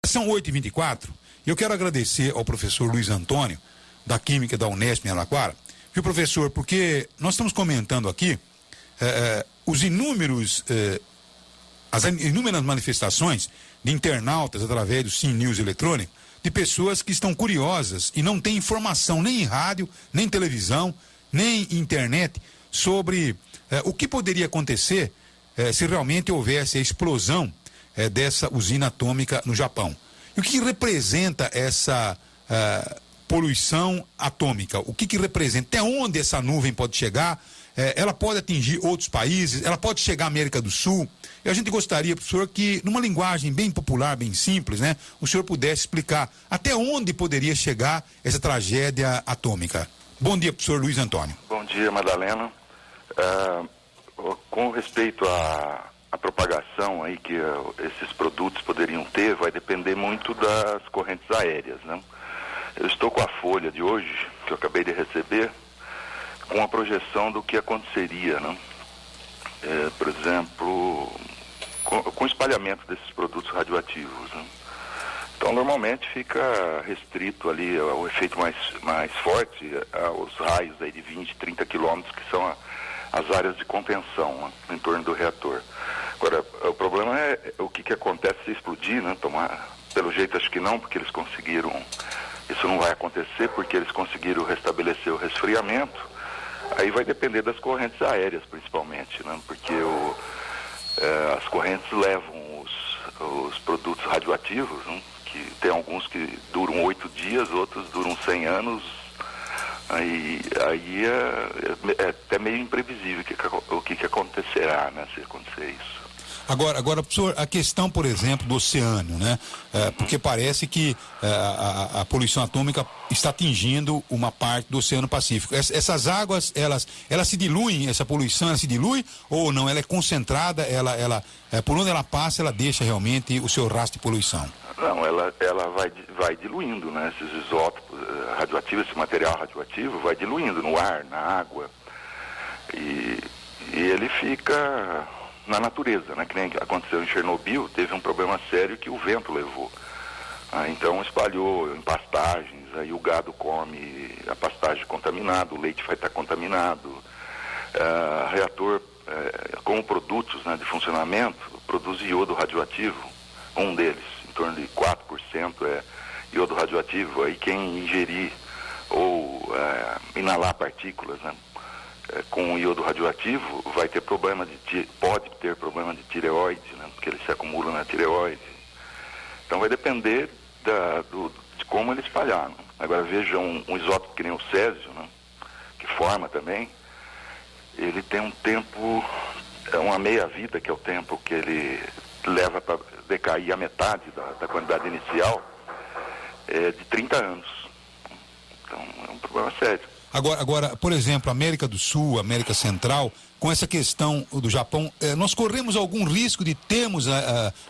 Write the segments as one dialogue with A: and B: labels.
A: São 8h24 e eu quero agradecer ao professor Luiz Antônio, da Química da Unesp em Araraquara. Viu, professor, porque nós estamos comentando aqui as inúmeras manifestações de internautas através do Sim News eletrônico, de pessoas que estão curiosas e não têm informação nem em rádio, nem televisão, nem internet sobre o que poderia acontecer se realmente houvesse a explosão dessa usina atômica no Japão. E o que representa essa poluição atômica? O que representa? Até onde essa nuvem pode chegar? Ela pode atingir outros países? Ela pode chegar à América do Sul? E a gente gostaria, professor, que numa linguagem bem popular, bem simples, né, o senhor pudesse explicar até onde poderia chegar essa tragédia atômica. Bom dia, professor Luiz Antônio.
B: Bom dia, Madalena. Com respeito à propagação aí que esses produtos poderiam ter, vai depender muito das correntes aéreas, né? Eu estou com a folha de hoje, que eu acabei de receber, com a projeção do que aconteceria, né? Por exemplo, com o espalhamento desses produtos radioativos, né? Então, normalmente fica restrito ali o efeito mais forte aos raios aí de 20, 30 quilômetros, que são as áreas de contenção, né, em torno do reator. Agora, o problema é o que acontece se explodir, né? Pelo jeito acho que não, porque eles conseguiram, isso não vai acontecer porque eles conseguiram restabelecer o resfriamento. Aí vai depender das correntes aéreas, principalmente, né? Porque as correntes levam os produtos radioativos, né? Que tem alguns que duram 8 dias, outros duram 100 anos. Aí é até meio imprevisível o que acontecerá, né, se acontecer isso.
A: Agora, professor, a questão, por exemplo, do oceano, né? Porque parece que a poluição atômica está atingindo uma parte do Oceano Pacífico. Essas águas, elas se diluem, essa poluição, ela se dilui ou não? Ela é concentrada, por onde ela passa, ela deixa realmente o seu rastro de poluição?
B: Não, ela vai diluindo, né? Esses isótopos radioativos, esse material radioativo vai diluindo no ar, na água. E ele fica na natureza, né? Que nem aconteceu em Chernobyl, teve um problema sério que o vento levou. Então espalhou em pastagens, aí o gado come a pastagem contaminada, o leite vai estar contaminado. Reator, como produtos, né, de funcionamento, produz iodo radioativo, um deles, em torno de 4% é iodo radioativo. Aí quem ingerir ou inalar partículas, né, com iodo radioativo vai ter pode ter problema de tireoide, né, porque ele se acumula na tireoide. Então vai depender de como ele espalhar, né? Agora veja um isótopo que nem o césio, né, que forma também, ele tem um tempo, uma meia-vida, que é o tempo que ele leva para decair a metade da quantidade inicial, de 30 anos. Então é um problema sério.
A: Agora, por exemplo, América do Sul, América Central, com essa questão do Japão, nós corremos algum risco de termos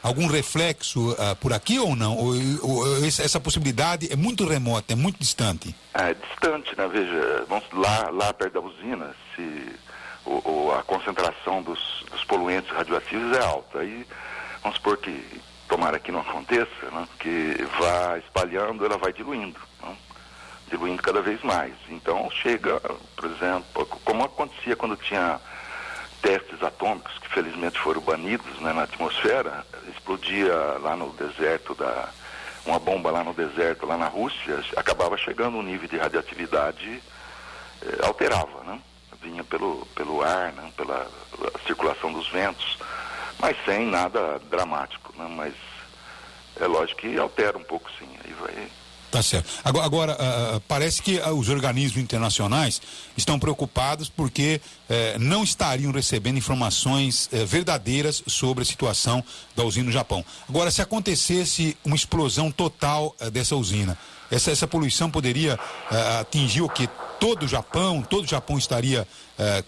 A: algum reflexo por aqui ou não? Ou essa possibilidade é muito remota, é muito distante?
B: É distante, né? Veja, vamos lá perto da usina, se a concentração dos poluentes radioativos é alta. Aí vamos supor que, tomara que não aconteça, né? Que vá espalhando, ela vai diluindo, né? Diluindo cada vez mais. Então chega, por exemplo, como acontecia quando tinha testes atômicos, que felizmente foram banidos, né, na atmosfera, explodia lá no deserto, uma bomba lá no deserto, lá na Rússia, acabava chegando um nível de radioatividade, alterava, né? Vinha pelo ar, né, pela circulação dos ventos, mas sem nada dramático, né? Mas é lógico que altera um pouco, sim, aí vai...
A: Tá certo. Agora parece que os organismos internacionais estão preocupados porque não estariam recebendo informações verdadeiras sobre a situação da usina no Japão. Agora, se acontecesse uma explosão total dessa usina, essa poluição poderia atingir o quê? Todo o Japão estaria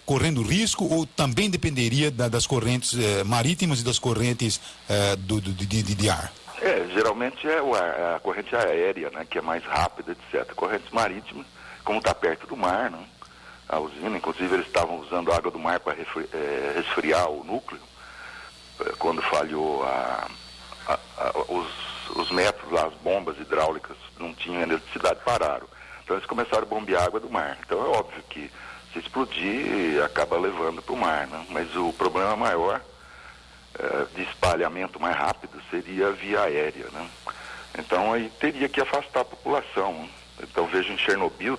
A: correndo risco ou também dependeria das correntes marítimas e das correntes de ar?
B: Geralmente é a corrente aérea, né, que é mais rápida, etc. Correntes marítimas, como está perto do mar, né, a usina, inclusive eles estavam usando a água do mar para resfriar o núcleo, quando falhou os métodos lá, as bombas hidráulicas não tinham eletricidade, pararam. Então eles começaram a bombear água do mar. Então é óbvio que se explodir, acaba levando para o mar, né? Mas o problema maior de espalhamento mais rápido seria via aérea, né? Então aí teria que afastar a população. Então veja, em Chernobyl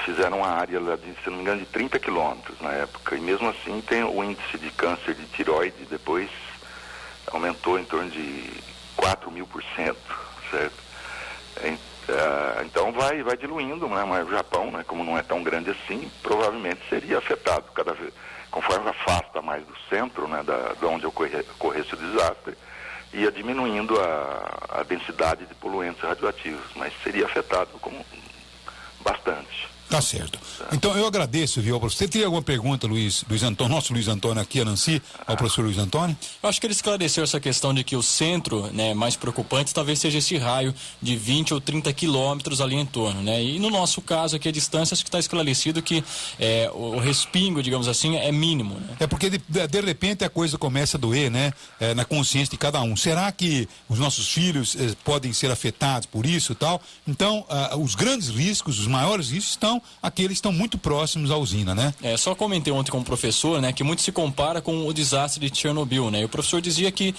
B: fizeram uma área lá de, se não me engano, de 30 quilômetros na época. E mesmo assim tem o índice de câncer de tireoide depois aumentou em torno de 4.000%, certo? Então vai diluindo, né? Mas o Japão, né, como não é tão grande assim, provavelmente seria afetado cada vez, conforme afasta mais do centro, né, de onde ocorresse o desastre, ia diminuindo a densidade de poluentes radioativos, mas seria afetado bastante.
A: Tá certo. Então eu agradeço, viu, professor. Você teria alguma pergunta, Luiz Antônio, nosso Luiz Antônio aqui, a Nancy, ao professor Luiz Antônio?
C: Eu acho que ele esclareceu essa questão de que o centro, né, mais preocupante talvez seja esse raio de 20 ou 30 quilômetros ali em torno, né? E no nosso caso aqui a distância, acho que está esclarecido que o respingo, digamos assim, é mínimo, né?
A: É porque de repente a coisa começa a doer, né? Na consciência de cada um. Será que os nossos filhos podem ser afetados por isso e tal? Então, os grandes riscos, os maiores riscos aqueles estão muito próximos à usina, né?
C: Só comentei ontem com o professor, né, que muito se compara com o desastre de Chernobyl, né? E o professor dizia que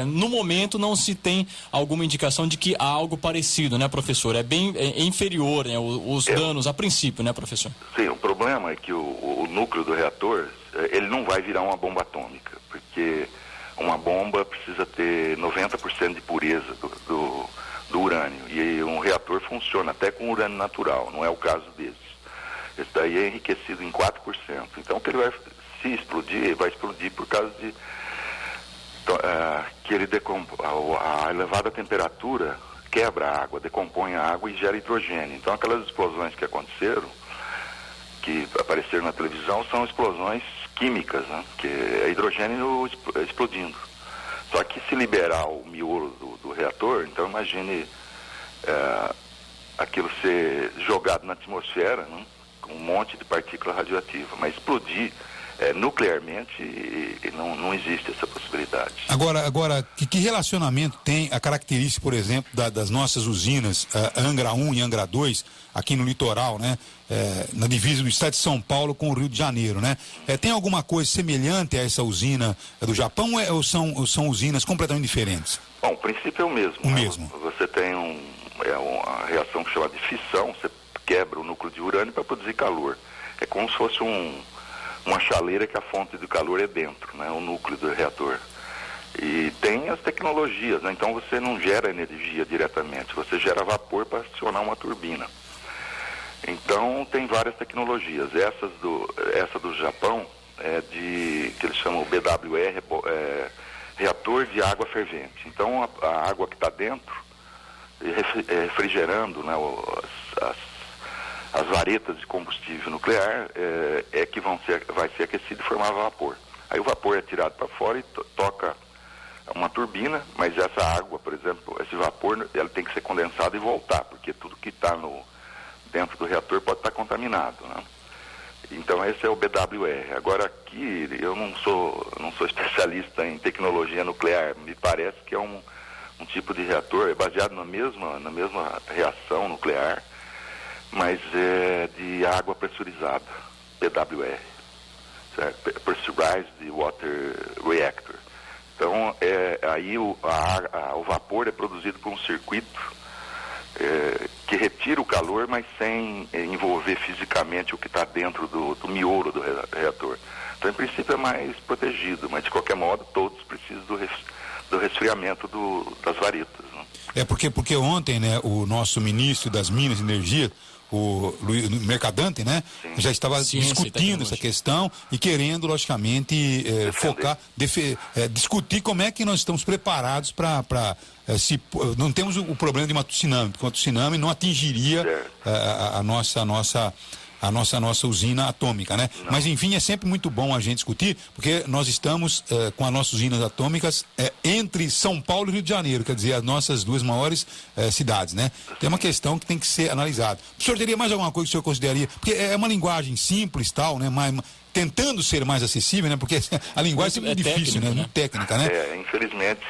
C: no momento não se tem alguma indicação de que há algo parecido, né, professor? É bem inferior, né, os danos a princípio, né, professor?
B: Sim, o problema é que o núcleo do reator, ele não vai virar uma bomba atômica, porque uma bomba precisa ter 90% de pureza do urânio, e um reator funciona até com urânio natural, não é o caso desse. Esse daí é enriquecido em 4%. Então, que ele vai se explodir, vai explodir por causa de que ele a elevada temperatura quebra a água, decompõe a água e gera hidrogênio. Então, aquelas explosões que aconteceram, que apareceram na televisão, são explosões químicas, né? Que é hidrogênio explodindo. Só que se liberar o miolo do reator, então imagine aquilo ser jogado na atmosfera, né? Com um monte de partícula radioativa, mas explodir nuclearmente não existe essa possibilidade.
A: Agora que relacionamento tem a característica, por exemplo, das nossas usinas Angra 1 e Angra 2, aqui no litoral, né? Na divisa do estado de São Paulo com o Rio de Janeiro, né? Tem alguma coisa semelhante a essa usina do Japão ou são usinas completamente diferentes?
B: Bom, o princípio é o mesmo.
A: O mesmo.
B: Você tem uma reação que chama de fissão, você quebra o núcleo de urânio para produzir calor. É como se fosse uma chaleira que a fonte do calor é dentro, né? O núcleo do reator. E tem as tecnologias, né? Então você não gera energia diretamente, você gera vapor para acionar uma turbina. Então tem várias tecnologias. Essa do Japão que eles chamam BWR, reator de água fervente. Então a água que está dentro, refrigerando, né, as varetas de combustível nuclear, que vai ser aquecido e formar vapor. Aí o vapor é tirado para fora e toca uma turbina, mas essa água, por exemplo, esse vapor, ela tem que ser condensado e voltar, porque tudo que está dentro do reator pode estar contaminado, né? Então esse é o BWR. Agora aqui, eu não sou especialista em tecnologia nuclear, me parece que é um tipo de reator, baseado na mesma reação nuclear, mas é de água pressurizada, PWR, certo? Pressurized Water Reactor. Então, aí o vapor é produzido por um circuito que retira o calor, mas sem envolver fisicamente o que está dentro do miolo do reator. Então, em princípio, é mais protegido, mas de qualquer modo, todos precisam do resfriamento das varetas, né?
A: Porque ontem, né, o nosso ministro das Minas e Energia, o Mercadante, né? Sim. Já estava discutindo essa questão e querendo, logicamente, discutir como é que nós estamos preparados para se não temos o problema de uma tsunami, porque uma tsunami não atingiria a nossa usina atômica, né? Não. Mas enfim, é sempre muito bom a gente discutir, porque nós estamos com as nossas usinas atômicas entre São Paulo e Rio de Janeiro, quer dizer, as nossas duas maiores cidades, né? Tem uma questão que tem que ser analisada. O senhor teria mais alguma coisa que o senhor consideraria? Porque é uma linguagem simples, tal, né? Mas tentando ser mais acessível, né? Porque a linguagem é muito difícil, né? Muito técnica, né?
B: Infelizmente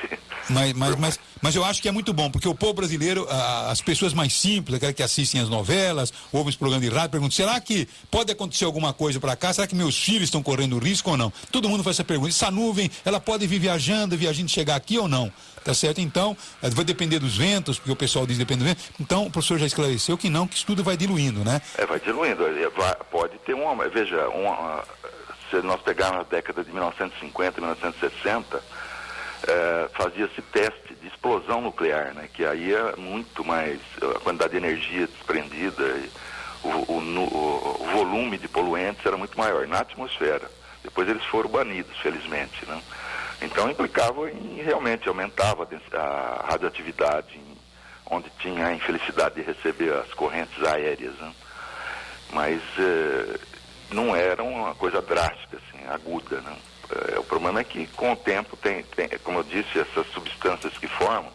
A: Mas eu acho que é muito bom, porque o povo brasileiro, as pessoas mais simples, aquelas que assistem as novelas, ouvem os programas de rádio, perguntam, será que pode acontecer alguma coisa para cá? Será que meus filhos estão correndo risco ou não? Todo mundo faz essa pergunta. Essa nuvem, ela pode vir viajando chegar aqui ou não? Tá certo? Então, vai depender dos ventos, porque o pessoal diz depende dos ventos. Então, o professor já esclareceu que não, que isso tudo vai diluindo, né?
B: Vai diluindo. Pode ter veja, se nós pegarmos a década de 1950, 1960, fazia-se teste de explosão nuclear, né? Que aí é muito mais, a quantidade de energia desprendida, o volume de poluentes era muito maior na atmosfera. Depois eles foram banidos, felizmente, né? Então implicava em realmente aumentava a radioatividade onde tinha a infelicidade de receber as correntes aéreas, né? Mas não era uma coisa drástica, assim, aguda, né? O problema é que com o tempo tem, como eu disse, essas substâncias que formam,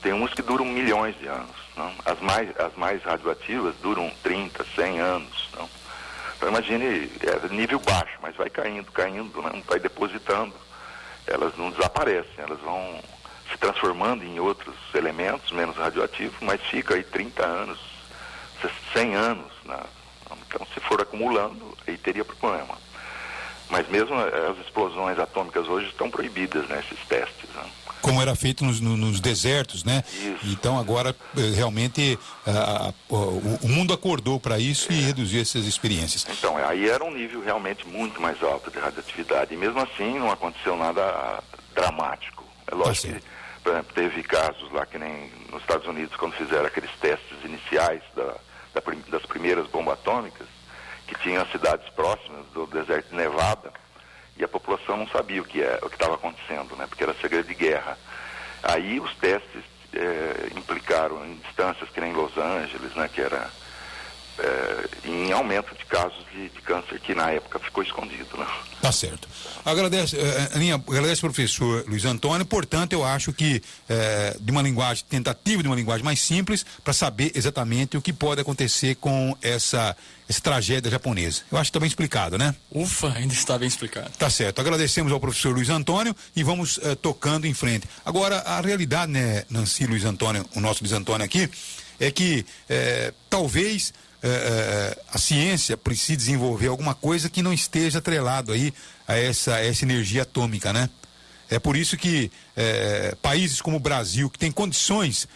B: tem umas que duram milhões de anos, não? As mais radioativas duram 30, 100 anos, não? Então imagine, é nível baixo, mas vai caindo, né? Vai depositando, elas não desaparecem, elas vão se transformando em outros elementos menos radioativos, mas fica aí 30 anos, 100 anos, né? Então se for acumulando, aí teria problema. Mas mesmo as explosões atômicas hoje estão proibidas, né, esses testes, né?
A: Como era feito nos desertos, né?
B: Isso.
A: Então agora realmente o mundo acordou para isso e reduziu essas experiências.
B: Então, aí era um nível realmente muito mais alto de radioatividade. E mesmo assim não aconteceu nada dramático. É lógico que, por exemplo, teve casos lá que nem nos Estados Unidos, quando fizeram aqueles testes iniciais das primeiras bombas atômicas, que tinham cidades próximas do deserto de Nevada, e a população não sabia o que estava acontecendo, né? Porque era segredo de guerra. Aí os testes implicaram em distâncias que nem Los Angeles, né? Que era em aumento de casos de câncer que na época ficou escondido, né?
A: Tá certo. Agradece, agradece professor Luiz Antônio. Portanto, eu acho que tentativa de uma linguagem mais simples para saber exatamente o que pode acontecer com essa tragédia japonesa. Eu acho que está bem explicado, né?
C: Ufa, ainda está bem explicado.
A: Tá certo. Agradecemos ao professor Luiz Antônio e vamos tocando em frente. Agora, a realidade, né, Nancy, Luiz Antônio, o nosso Luiz Antônio aqui, é que talvez a ciência precise desenvolver alguma coisa que não esteja atrelado aí a essa energia atômica, né? É por isso que países como o Brasil, que tem condições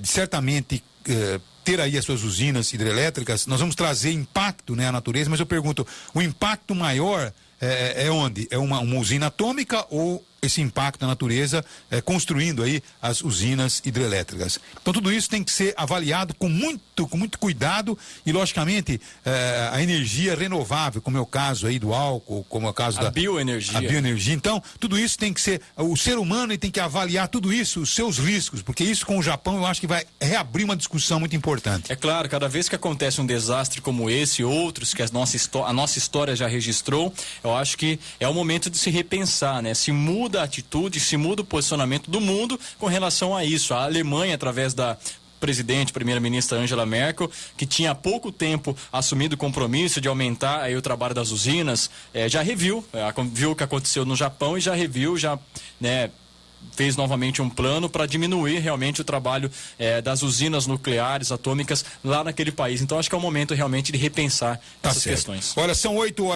A: de certamente ter aí as suas usinas hidrelétricas, nós vamos trazer impacto, né, à natureza, mas eu pergunto, o impacto maior é onde? É uma usina atômica ou esse impacto na natureza construindo aí as usinas hidrelétricas? Então tudo isso tem que ser avaliado com muito cuidado e logicamente a energia renovável, como é o caso aí do álcool, como é o caso
C: da bioenergia.
A: Então tudo isso tem que ser, o ser humano ele tem que avaliar tudo isso, os seus riscos, porque isso com o Japão eu acho que vai reabrir uma discussão muito importante.
C: É claro, cada vez que acontece um desastre como esse e outros que a nossa história já registrou, eu acho que é o momento de se repensar, né? Se muda a atitude, se muda o posicionamento do mundo com relação a isso. A Alemanha, através da primeira-ministra Angela Merkel, que tinha há pouco tempo assumido o compromisso de aumentar aí o trabalho das usinas, já viu o que aconteceu no Japão e já fez novamente um plano para diminuir realmente o trabalho das usinas nucleares, atômicas lá naquele país. Então acho que é o momento realmente de repensar essas questões.
A: Olha, são 8 horas.